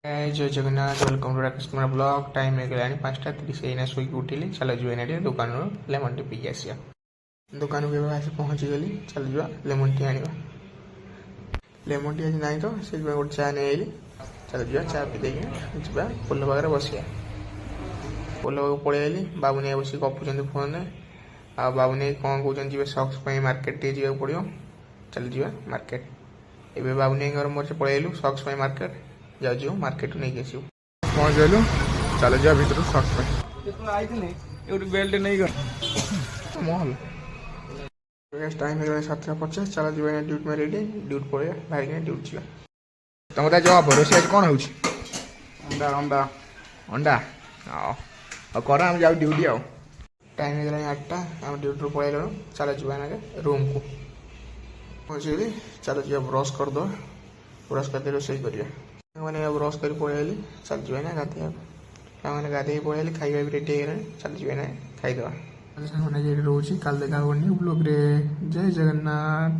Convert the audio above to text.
जय Jagannath welcome to Rakesh Kumar blog time हो गलानी 5:30 एना शोक उठिली चल जो एना दुकान लेमन टी पी आसिया दुकान को आसी पहुँची गली चल जा लेमन टी आनिबा लेमन टी आज नहीं तो से गोटे चा नहीं आइली चल जा चा पी देगी जा पोल पाखे बसिया पोल पाख पलि आइली बाबू नहीं बस गपुंट फोन आ बाबू नहीं कौन कौन जी सक्स मार्केट टे जा पड़ो चल जा मार्केट एवं बाबू नहीं घर मोर से पलैलु सक्स मार्केट जाऊ मार्केट नहीं आसू पहुँच गलु चल जा भर सक्स बेल्ट नहीं महल टाइम हो 7:50 चल जा ड्यूटी में रेडी ड्यूटी पड़े बाहर ड्यूटी जा तुम जवाब रोषे कौन हो अंडा अंडा अंडा हाँ कर जाऊ ड्यूटी आउ टाइम हो 8टा आम ड्यूटी पलैल चल जा रूम को पहुँचे चल जा ब्रश करद ब्रश करदे रोषे करिया मैंने ब्रश कर पलि चल जाए ना गाधे मैंने गाधे पलि खाଇବା भी रेडी हो चल जाए ना खाईदे रोचे कल देखा ब्लॉग रे जय जगन्नाथ।